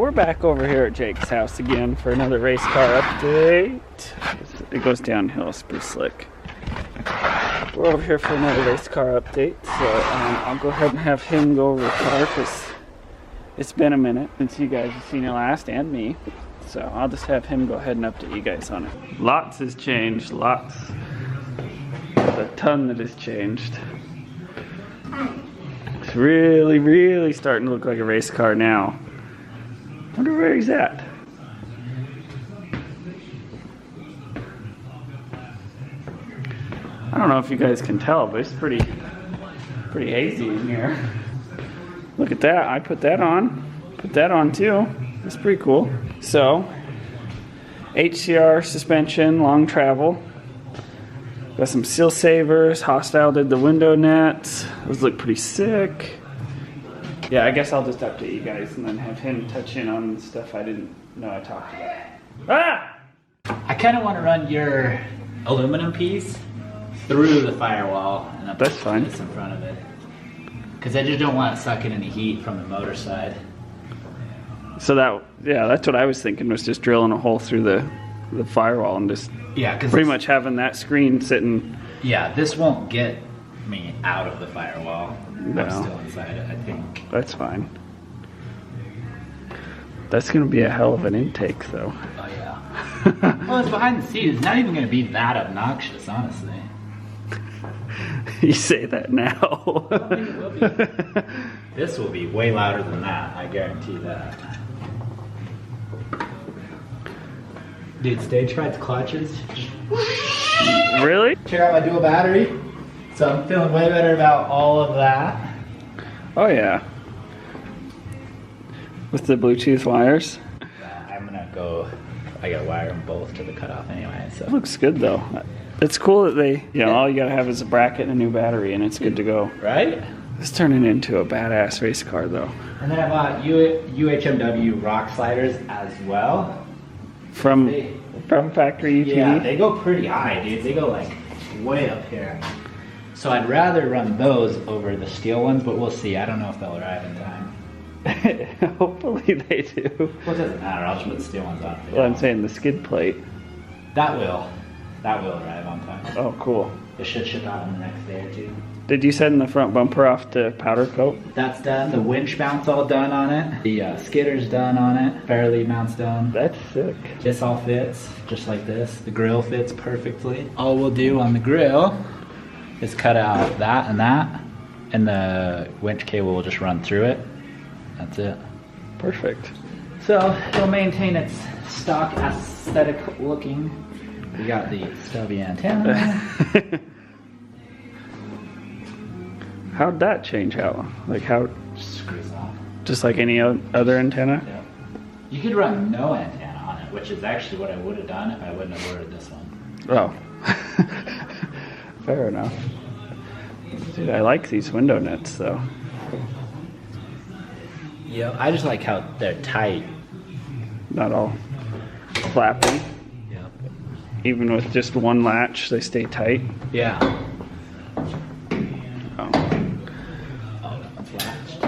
We're back over here at Jake's house again for another race car update. It goes downhill, it's pretty slick. We're over here for another race car update, so I'll go ahead and have him go over the car because it's been a minute since you guys have seen it last, and me. So I'll just have him go ahead and update you guys on it. Lots has changed, lots. There's a ton that has changed. It's really starting to look like a race car now. Wonder where he's at. I don't know if you guys can tell, but it's pretty hazy in here. Look at that, I put that on. Put that on too. It's pretty cool. So, HCR suspension, long travel. Got some seal savers. Hostile did the window nets. Those look pretty sick. Yeah, I guess I'll just update you guys and then have him touch in on stuff I didn't know I talked about. Ah! I kind of want to run your aluminum piece through the firewall and then That's fine. This in front of it. Because I just don't want to suck in any heat from the motor side. So that's what I was thinking, was just drilling a hole through the firewall and just pretty much having that screen sitting. Yeah, this won't get me out of the firewall. No. I'm still inside it, I think. That's fine. That's going to be a hell of an intake, though. Oh, yeah. Well, it's behind the seat. It's not even going to be that obnoxious, honestly. You say that now. I think it will be. This will be way louder than that, I guarantee that. Dude, stage frights clutches. Really? Check out my dual battery. So I'm feeling way better about all of that. Oh, yeah. With the Bluetooth wires. I'm gonna go, I gotta wire them both to the cutoff anyway, so. It looks good, though. It's cool that they, all you gotta have is a bracket and a new battery, and it's good to go. Right? It's turning into a badass race car, though. And then I bought UHMW rock sliders as well. From factory UTV? Yeah, they go pretty high, dude. They go like way up here. So I'd rather run those over the steel ones, but we'll see. I don't know if they'll arrive in time. Hopefully they do. Well, it doesn't matter. I'll just put the steel ones on. Well, I'm saying the skid plate. That will arrive on time. Oh, cool. It should ship out in the next day or two. Did you send the front bumper off to powder coat? That's done. The winch mount's all done on it. The skidder's done on it. Fairlead mount's done. That's sick. This all fits, just like this. The grill fits perfectly. All we'll do on the grill is cut out that, and the winch cable will just run through it. That's it. Perfect. So it'll maintain its stock aesthetic looking. We got the stubby antenna. How'd that change out? Like how? Just screws off. Just like any other antenna? Yeah. You could run no antenna on it, which is actually what I would have done if I wouldn't have ordered this one. Oh. Fair enough. Dude, I like these window nets though. Yeah, I just like how they're tight. Not all flappy. Yeah. Even with just one latch, they stay tight. Yeah. Oh. Oh, that's latched.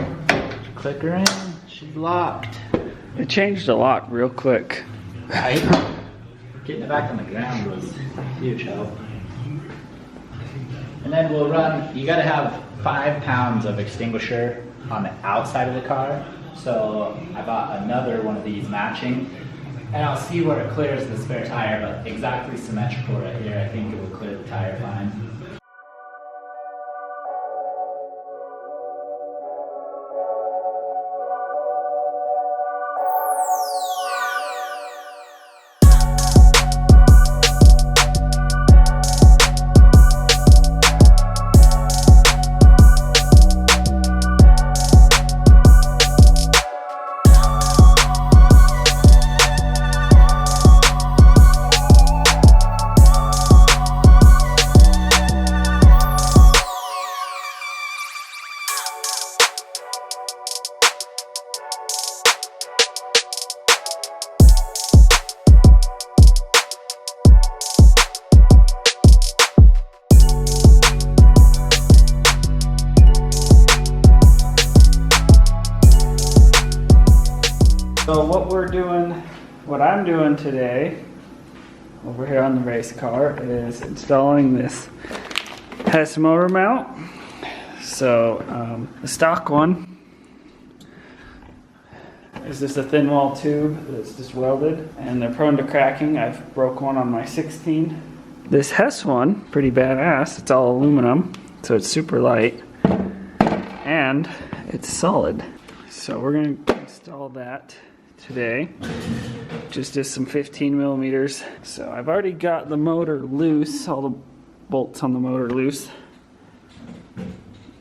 Click her in. She's locked. It changed a lot real quick. Right? Getting it back on the ground was a huge help. And then we'll run, you gotta have 5 pounds of extinguisher on the outside of the car. So I bought another one of these matching. And I'll see where it clears the spare tire, but exactly symmetrical right here. I think it will clear the tire fine. So what I'm doing today, over here on the race car, is installing this Hess motor mount. So the stock one is just a thin wall tube that's just welded, and they're prone to cracking. I've broke one on my 16. This Hess one, pretty badass. It's all aluminum, so it's super light, and it's solid. So we're gonna install that today. Just some 15 millimeters. So I've already got the motor loose, all the bolts on the motor loose,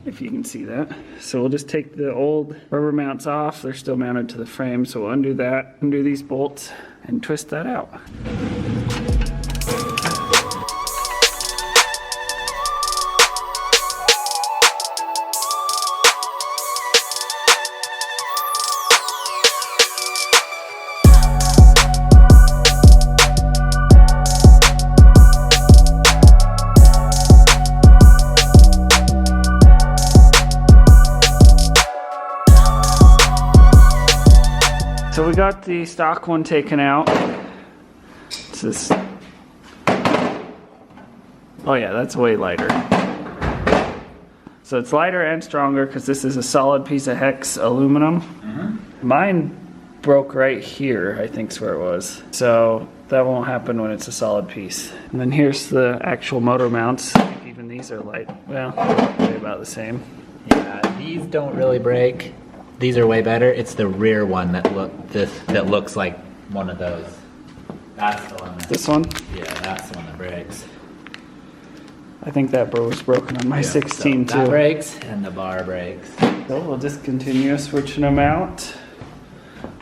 if you can see that. So we'll just take the old rubber mounts off. They're still mounted to the frame, so we'll undo that, undo these bolts, and twist that out. So we got the stock one taken out. It's this. Oh yeah, that's way lighter. So it's lighter and stronger because this is a solid piece of hex aluminum. Mine broke right here, I think's where it was. So that won't happen when it's a solid piece. And then here's the actual motor mounts. I think even these are light. Well, they're about the same. Yeah, these don't really break. These are way better. It's the rear one that looks like one of those. That's the one. This one? Yeah, that's the one that breaks. I think that was broken on my 16 so too. That breaks and the bar breaks. So we'll just continue switching them out.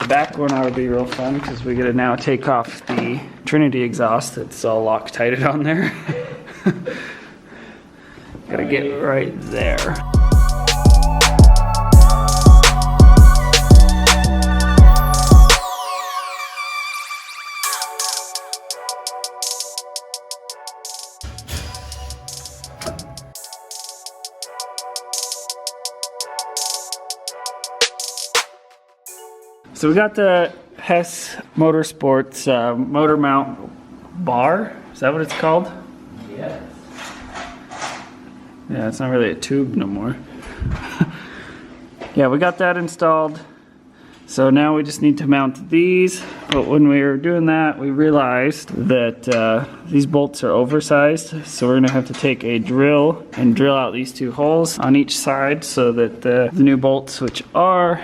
The back one ought to be real fun because we get to now take off the Trinity exhaust that's all Loctited on there. Gotta get right there. So we got the Hess Motorsports motor mount bar. Is that what it's called? Yes. Yeah, it's not really a tube no more. Yeah, we got that installed. So now we just need to mount these. But when we were doing that, we realized that these bolts are oversized. So we're gonna have to take a drill and drill out these two holes on each side so that the new bolts, which are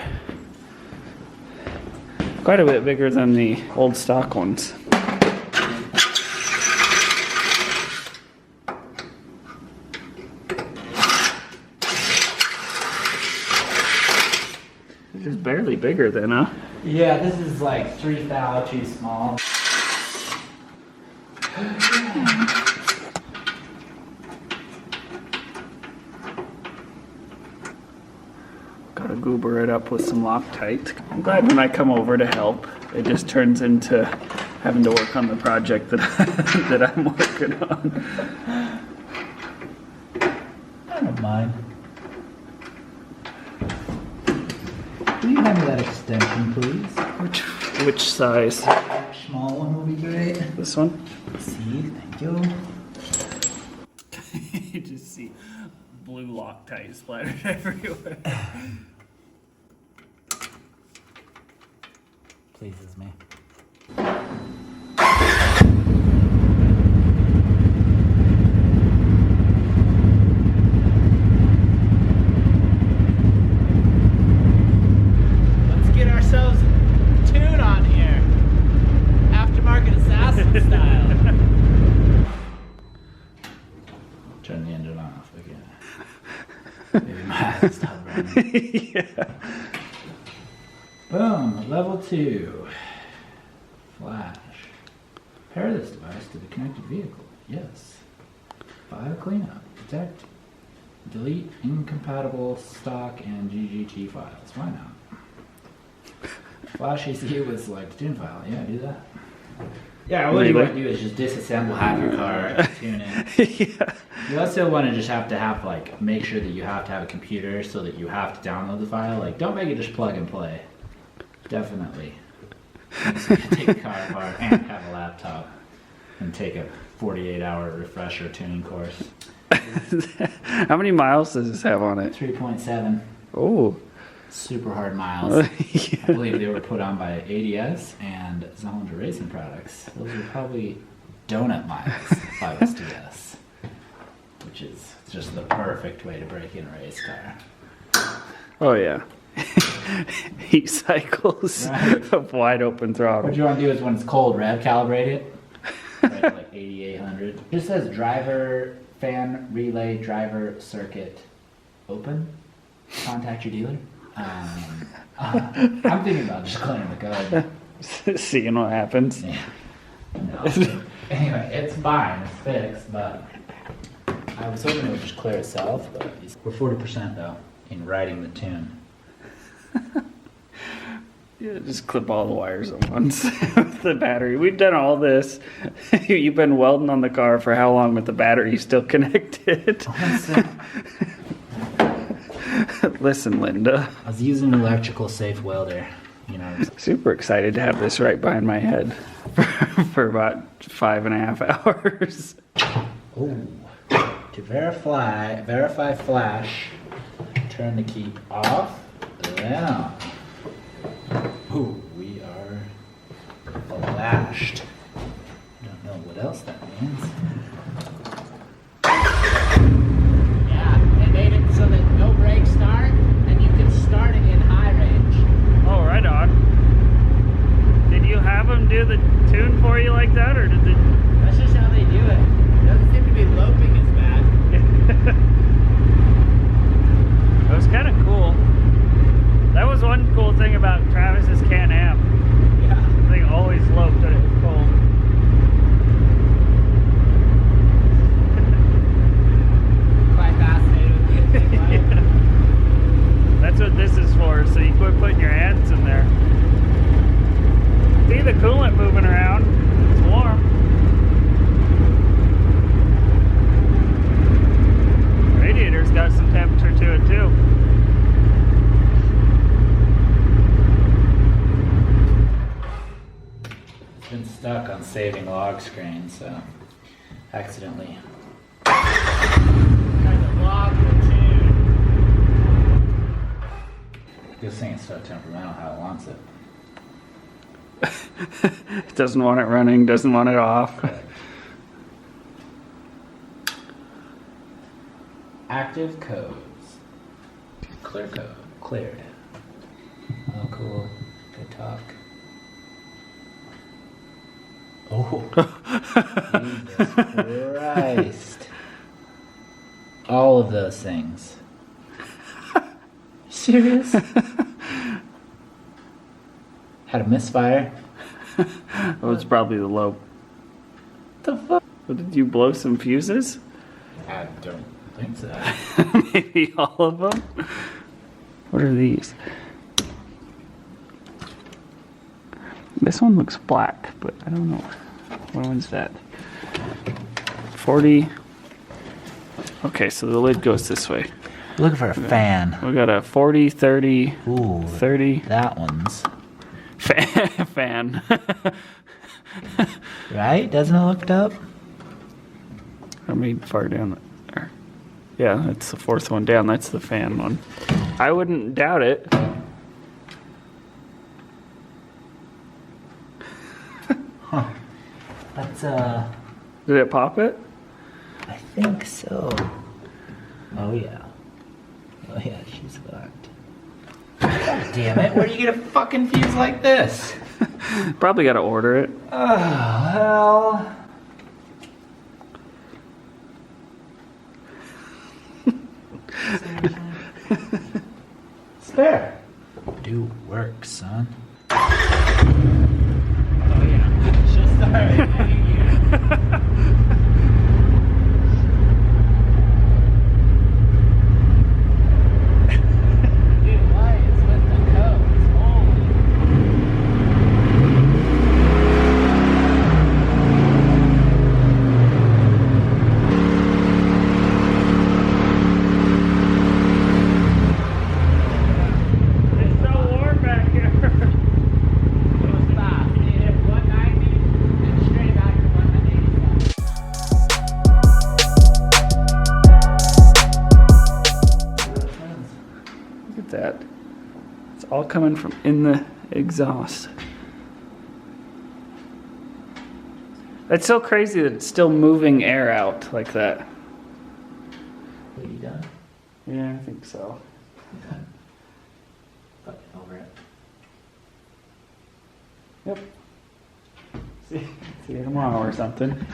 quite a bit bigger than the old stock ones. This is barely bigger than, huh? Yeah, this is like 3 thou too small. Gotta goober it up with some Loctite. I'm glad when I come over to help, it just turns into having to work on the project that, that I'm working on. I don't mind. Will you hand me that extension, please? Which size? Small one will be great. This one? See, thank you. You just see blue Loctite splattered everywhere. Pleases me. Let's get ourselves a tune on here. Aftermarket assassin style. Turn the engine off again. Maybe my eyes stop running. Yeah. Boom, level 2. Flash. Pair this device to the connected vehicle. Yes. File cleanup. Protect. Delete incompatible stock and GGT files. Why not? Flash ECU was like the tune file. Yeah, do that. Yeah, what you want to do is just disassemble half your car and tune it. Yeah. You also want to just have like make sure that you have to have a computer so that you have to download the file. Like, don't make it just plug and play. Definitely. Take the car apart and have a laptop and take a 48-hour refresher tuning course. How many miles does this have on it? 3.7. Oh. Super hard miles. Yeah. I believe they were put on by ADS and Zollender Racing Products. Those are probably donut miles, if I was to guess. Which is just the perfect way to break in a race car. Oh yeah. Heat cycles Right. of wide open throttle. What you want to do is when it's cold, rev calibrate it. Right at like 8,800. It just says driver, fan, relay, driver, circuit, open. Contact your dealer. I'm thinking about just clearing the code. Seeing what happens. Yeah. No. Anyway, it's fine. It's fixed, but I was hoping it would just clear itself. But we're 40% though in writing the tune. Yeah, just clip all the wires at once with the battery. We've done all this. You've been welding on the car for how long with the battery still connected? Listen, Linda. I was using an electrical safe welder. You know. Super excited to have this right behind my head for about 5.5 hours. Oh, to verify flash, turn the key off. Yeah. Ooh, we are flashed. Don't know what else that means. Yeah, they made it so that no brakes start, and you can start it in high range. Oh, right on. Did you have them do the tune for you like that, or did they? That's just how they do it. Doesn't seem to be loping as bad. It was kind of cool. That was one cool thing about Travis's Can-Am. Yeah. They always loped when it was cold. Quite fascinated with the Yeah. That's what this is for, so you quit putting your hands in there. See the coolant moving around. It's warm. Radiator's got some temperature to it too. It's been stuck on saving log screen, so accidentally tried to log the tune. This thing is so temperamental how it wants it. It doesn't want it running, doesn't want it off. Active codes. Clear code. Cleared. Oh, cool. Good talk. Oh. Jesus Christ. All of those things. Serious? Had a misfire. Oh, it's probably the low. What the fuck? What, did you blow some fuses? I don't think so. Maybe all of them? What are these? This one looks black, but I don't know. What one's that? 40. Okay, so the lid goes this way. Looking for a fan. We got a 40, 30, Ooh, 30. that one's. Fan. Right? Doesn't it look up? I made far down there. Yeah, that's the fourth one down. That's the fan one. I wouldn't doubt it. Huh. That's Did it pop it? I think so. Oh yeah. Oh yeah, she's fucked. God damn it, where do you get a fucking fuse like this? Probably got to order it. Oh hell. Spare. Do work, son. Oh yeah. She'll start hitting you. Dude, why is with the codes? It's so warm back here. that. It's all coming from in the exhaust. It's so crazy that it's still moving air out like that. Are you done? Yeah, I think so. Fucking over it. Yep. See you tomorrow or something.